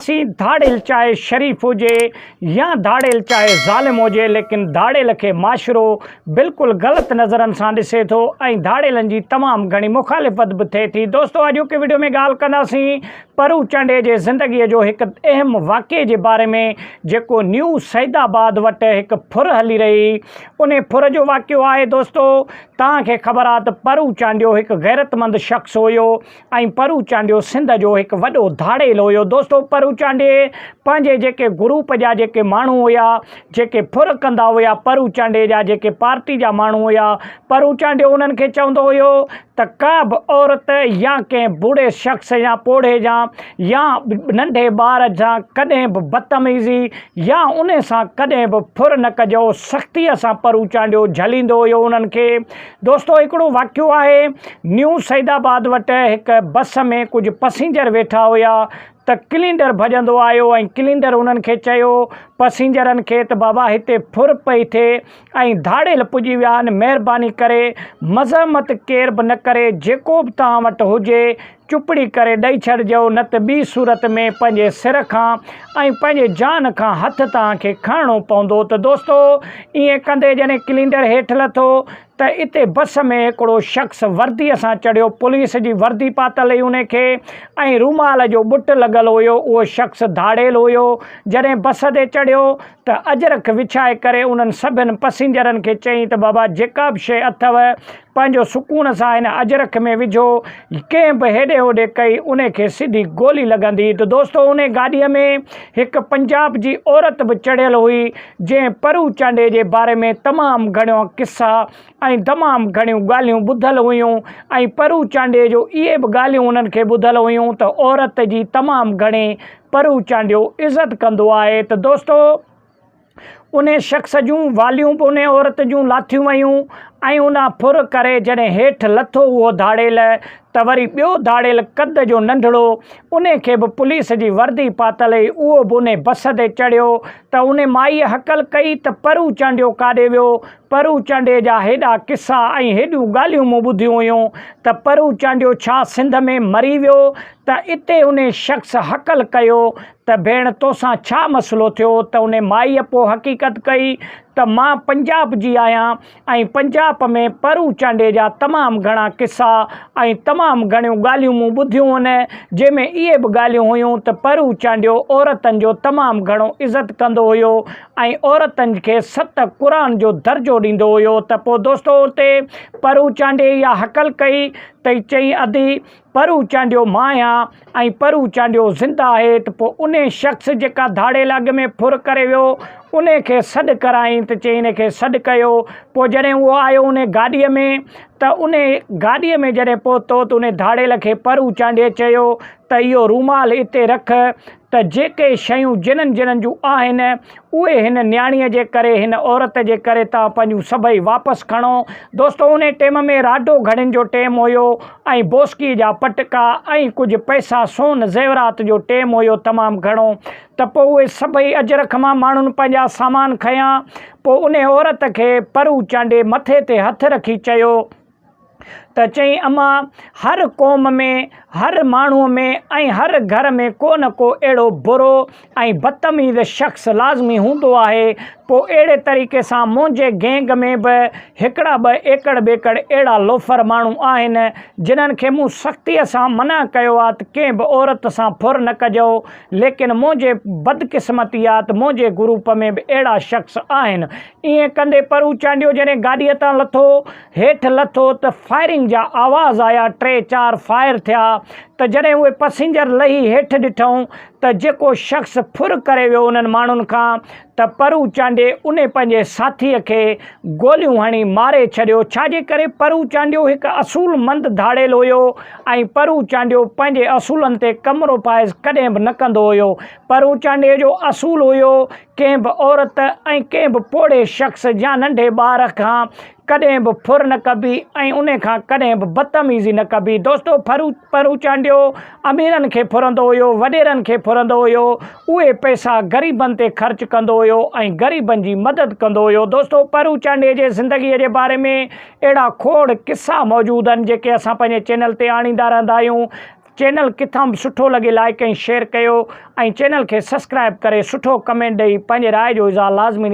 C धाड़ेल चाहे शरीफ हुजे या धाड़ेल चाहे ज़ालिम हुजे, लेकिन धाड़ेल के माशरो बिल्कुल गलत नज़रन से ॾिसे थो ऐं धाड़ेलन जी तमाम घणी मुखालिफ़त भी थे थी। दोस्तों अॼु के वीडियो में ॻाल्हि कंदासीं परू चांडे जे ज़िंदगी जो एक अहम वाक़े के बारे में, जेको न्यू सईदाबाद वटि एक फुर हली रही। उन फुर जो वाक़ियो आहे दोस्तों, तव्हांखे ख़बर आहे त परू चांडियो एक गैरतमंद शख़्स हुयो ऐं परू चांडियो सिंध जो एक वॾो धाड़ेल हुयो। दोस्तों परू चांडे पंहिंजे जेके ग्रुप जा जेके माण्हू हुया, जेके फुर कंदा हुया, परू चांडे जा जेके पार्टी जा माण्हू हुया, परू चांडियो उन्हनि खे चवंदो हुयो त का बि औरत या कंहिं बूढ़े शख़्स या पोढ़े जा या नंढे ॿार सां कॾहिं बि बदतमीज़ी या उन सां कॾहिं बि फुर न कजो। सख़्तीअ सां परू चांडियो झलींदो हुयो उन्हनि खे। दोस्तों हिकिड़ो वाक़ियो आहे, न्यू सईदाबाद वटि हिकु बस में कुझु पैसेंजर वेठा हुया त क्लींडर भॼंदो आयो ऐं क्लींडर उन्हनि खे चयो पैसेंजरनि खे त बाबा हिते फुर पई थिए ऐं धाड़ेल पुॼी विया आहिनि, महिरबानी करे मज़म्मत केर बि न करे, जेको बि तव्हां वटि हुजे चुपड़ी करे ॾेई छॾिजो, न त ॿी सूरत में पंहिंजे सिर खां ऐं पंहिंजे जान खां हथु तव्हांखे खणणो पवंदो। त दोस्तों ईअं कंदे जॾहिं क्लींडर हेठि लथो त इते बस में हिकिड़ो शख़्स वर्दीअ सां चढ़ियो, पुलिस जी वर्दी पातल हुई उन खे ऐं रूमाल जो बुट लॻल हुयो। उहो शख़्स धाड़ेल हुयो। जॾहिं बस ते चढ़ियो त अजरक विछाए करे उन्हनि सभिनि पैसेंजरनि खे चयईं त बाबा जेका बि शइ अथव पंहिंजो सुकून सां हिन अजरक में विझो, कंहिं बि हेॾे होॾे कई उन खे सिधी गोली लॻंदी। त दोस्तों उन गाॾीअ में हिकु पंजाब जी औरत बि चढ़ियल हुई, जंहिं परू चांडे जे बारे में तमामु घणो किस्सा ऐं तमामु घणियूं ॻाल्हियूं ॿुधल हुयूं ऐं परू चांडे जो इहे बि ॻाल्हियूं उन्हनि खे ॿुधल हुयूं त औरत जी तमामु घणी परू चांडियो इज़त कंदो आहे। त दोस्तों उन शख़्स जूं वालियूं बि उन औरत जूं लाथियूं वयूं ऐं उन फुर करे जॾहिं हेठि लथो उहो धाड़ेल त वरी ॿियो धाड़ेल कद जो नंढड़ो, उन खे बि पुलिस जी वर्दी पातल हुई, उहो बि उन बस ते चढ़ियो त उन माईअ हकल कई त परू चांडियो काॾे वियो। परू चांडे जा हेॾा किस्सा ऐं हेॾियूं ॻाल्हियूं मूं ॿुधियूं हुयूं त परू चांडियो छा सिंध में मरी वियो। त इते उन शख़्स हकल कयो त भेण तोसां छा मसइलो थियो। त उन माईअ पोइ हक़ीक़त कई त मां पंजाब जी आहियां ऐं पंजाब में परू चांडे जा तमामु घणा किस्सा ऐं तमामु घणियूं ॻाल्हियूं मूं ॿुधियूं आहिनि, जंहिंमें इहे बि ॻाल्हियूं हुयूं त परू चांडियो औरतनि जो तमामु घणो इज़त कंदो हुयो ऐं औरतनि खे 7 क़ुरान जो दर्जो ॾींदो हुयो। त पोइ दोस्तों उते परू चांडे इहा हकल कई त चई अदी परू चांडियो मां आहियां ऐं परू चांडियो ज़िंदा आहे। त पोइ उन शख़्स जेका धाड़ेल अॻ में फुर करे वियो उन खे सॾु कराईं त चई इन खे सॾु कयो। पोइ जॾहिं उहो आयो उन गाॾीअ में त उन गाॾीअ में जॾहिं पहुतो त उन धाड़ेल खे परू चांडे चयो त इहो रूमाल हिते रख, त जेके शयूं जिन्हनि जिन्हनि जूं आहिनि उहे हिन न्याणीअ जे करे, हिन औरत जे करे तव्हां पंहिंजूं सभई वापसि खणो। दोस्तों उन टाइम में राडो घड़ियुनि जो टाइम हुयो ऐं बोस्की जा पटका ऐं कुझु पैसा सोन ज़ेवरात जो टाइम हुयो तमामु घणो। त पोइ उहे सभई अजरख मां माण्हुनि पंहिंजा सामान खयां। पोइ उन औरत खे परू चांडे मथे ते हथु रखी चयो त चई अम्मा हर क़ौम में, हर माण्हूअ में ऐं हर घर में को न को अहिड़ो बुरो ऐं बदतमीज़ शख़्स लाज़मी हूंदो आहे। पोइ अहिड़े तरीक़े सां मुंहिंजे गैंग में बि हिकिड़ा ॿ एकड़ ॿेकड़ अहिड़ा लोफर माण्हू आहिनि जिन्हनि खे मूं सख़्तीअ सां मना कयो आहे त कंहिं बि औरत सां फुर न कजो, लेकिन मुंहिंजे बदकिस्मती आहे त मुंहिंजे ग्रुप में बि अहिड़ा शख़्स आहिनि। ईअं कंदे परू चांडियो जॾहिं गाॾीअ तां लथो, हेठि लथो त फायरिंग जा आवाज़ आया, 3-4 फायर थिया। त जॾहिं उहे पैसेंजर लही हेठि ॾिठऊं त जेको शख़्स फुर करे वियो उन्हनि माण्हुनि खां, त परू चांडे उन पंहिंजे साथीअ खे गोलियूं हणी मारे छॾियो। छाजे करे परू चांडियो हिकु असूलमंद धाड़ेल हुयो ऐं परू चांडियो पंहिंजे असूलनि ते कमरो पाइज़ कॾहिं बि न कंदो हुयो। परू चांडे जो असूल हुयो कंहिं बि औरत ऐं कंहिं बि पोढ़े शख़्स या नंढे ॿार खां कॾहिं बि फुर न कबी ऐं उन खां कॾहिं बि बदतमीज़ी न कबी। दोस्तों परू चांडियो अमीरनि खे फुरंदो हुयो, वॾेरनि खे फुरंदो हुयो, उहे पैसा ग़रीबनि ते ख़र्च कंदो हुयो ऐं ग़रीबनि जी मदद कंदो हुयो। दोस्तों परू चांडे जे ज़िंदगीअ जे बारे में अहिड़ा खोड़ किस्सा मौजूदु आहिनि जेके असां पंहिंजे चैनल ते आणींदा रहंदा आहियूं। चैनल किथां बि सुठो लॻे लाइक ऐं शेयर कयो ऐं चैनल खे सब्सक्राइब करे सुठो कमेंट ॾेई पंहिंजे राय जो इज़हार लाज़मी